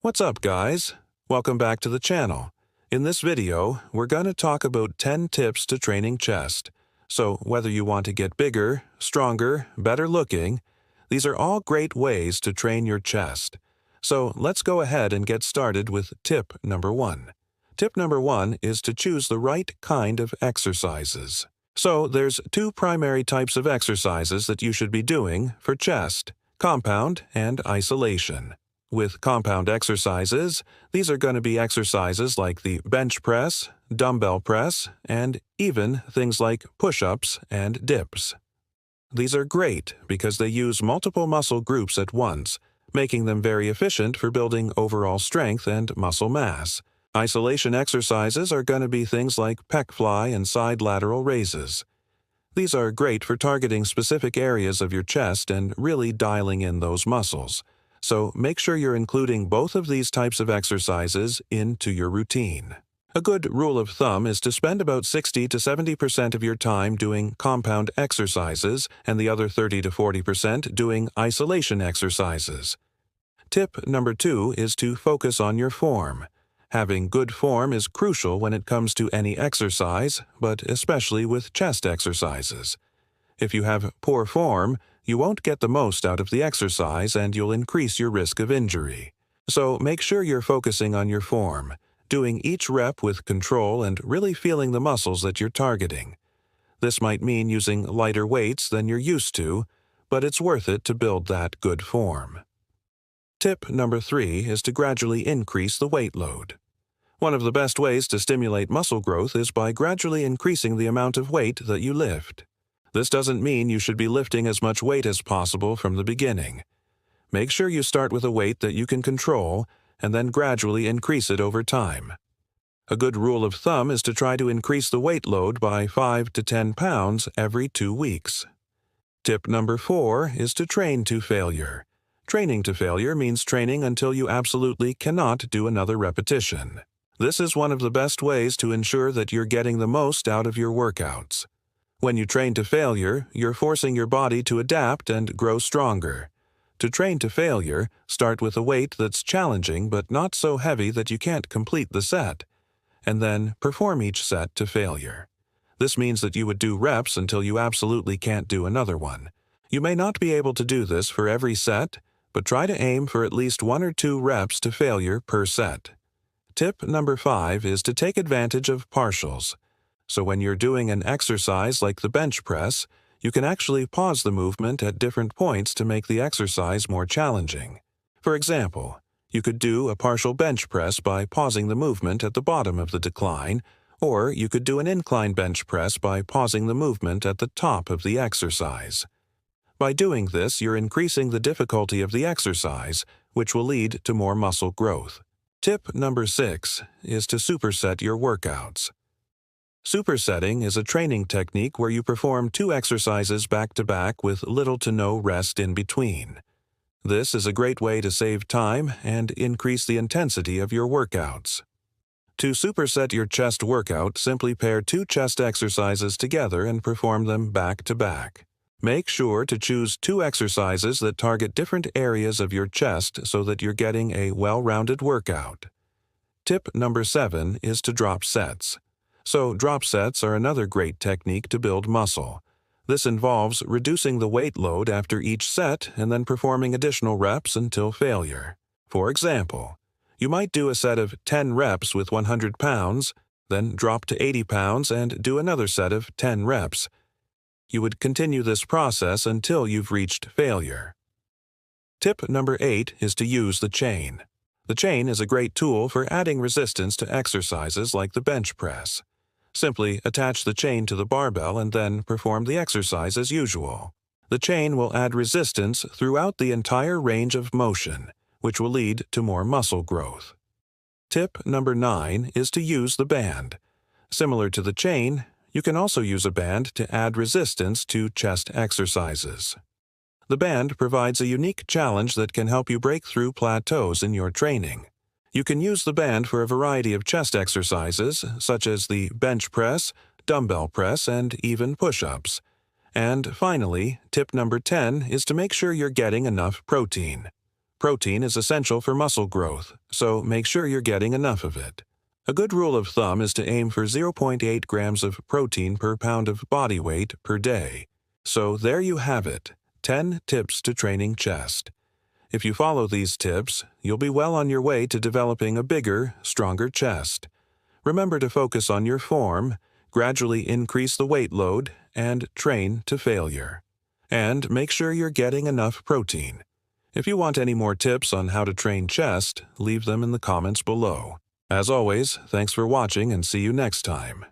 What's up, guys? Welcome back to the channel. In this video, we're going to talk about 10 tips to training chest. So whether you want to get bigger, stronger, better looking, these are all great ways to train your chest. So let's go ahead and get started with tip number 1. Tip number 1 is to choose the right kind of exercises. So there's two primary types of exercises that you should be doing for chest: compound and isolation. With compound exercises, these are going to be exercises like the bench press, dumbbell press, and even things like push-ups and dips. These are great because they use multiple muscle groups at once, making them very efficient for building overall strength and muscle mass. Isolation exercises are going to be things like pec fly and side lateral raises. These are great for targeting specific areas of your chest and really dialing in those muscles. So make sure you're including both of these types of exercises into your routine. A good rule of thumb is to spend about 60 to 70% of your time doing compound exercises and the other 30 to 40% doing isolation exercises. Tip number 2 is to focus on your form. Having good form is crucial when it comes to any exercise, but especially with chest exercises. If you have poor form, you won't get the most out of the exercise and you'll increase your risk of injury. So make sure you're focusing on your form, doing each rep with control and really feeling the muscles that you're targeting. This might mean using lighter weights than you're used to, but it's worth it to build that good form. Tip number 3 is to gradually increase the weight load. One of the best ways to stimulate muscle growth is by gradually increasing the amount of weight that you lift. This doesn't mean you should be lifting as much weight as possible from the beginning. Make sure you start with a weight that you can control and then gradually increase it over time. A good rule of thumb is to try to increase the weight load by 5 to 10 pounds every 2 weeks. Tip number 4 is to train to failure. Training to failure means training until you absolutely cannot do another repetition. This is one of the best ways to ensure that you're getting the most out of your workouts. When you train to failure, you're forcing your body to adapt and grow stronger. To train to failure, start with a weight that's challenging but not so heavy that you can't complete the set, and then perform each set to failure. This means that you would do reps until you absolutely can't do another one. You may not be able to do this for every set, but try to aim for at least 1 or 2 reps to failure per set. Tip number 5 is to take advantage of partials. So when you're doing an exercise like the bench press, you can actually pause the movement at different points to make the exercise more challenging. For example, you could do a partial bench press by pausing the movement at the bottom of the decline, or you could do an incline bench press by pausing the movement at the top of the exercise. By doing this, you're increasing the difficulty of the exercise, which will lead to more muscle growth. Tip number 6 is to superset your workouts. Supersetting is a training technique where you perform 2 exercises back-to-back with little to no rest in between. This is a great way to save time and increase the intensity of your workouts. To superset your chest workout, simply pair 2 chest exercises together and perform them back-to-back. Make sure to choose 2 exercises that target different areas of your chest so that you're getting a well-rounded workout. Tip number 7 is to drop sets. So drop sets are another great technique to build muscle. This involves reducing the weight load after each set and then performing additional reps until failure. For example, you might do a set of 10 reps with 100 pounds, then drop to 80 pounds and do another set of 10 reps. You would continue this process until you've reached failure. Tip number 8 is to use the chain. The chain is a great tool for adding resistance to exercises like the bench press. Simply attach the chain to the barbell and then perform the exercise as usual. The chain will add resistance throughout the entire range of motion, which will lead to more muscle growth. Tip number 9 is to use the band. Similar to the chain, you can also use a band to add resistance to chest exercises. The band provides a unique challenge that can help you break through plateaus in your training. You can use the band for a variety of chest exercises, such as the bench press, dumbbell press, and even push-ups. And finally, tip number 10 is to make sure you're getting enough protein. Protein is essential for muscle growth, so make sure you're getting enough of it. A good rule of thumb is to aim for 0.8 grams of protein per pound of body weight per day. So there you have it, 10 tips to training chest. If you follow these tips, you'll be well on your way to developing a bigger, stronger chest. Remember to focus on your form, gradually increase the weight load, and train to failure. And make sure you're getting enough protein. If you want any more tips on how to train chest, leave them in the comments below. As always, thanks for watching and see you next time.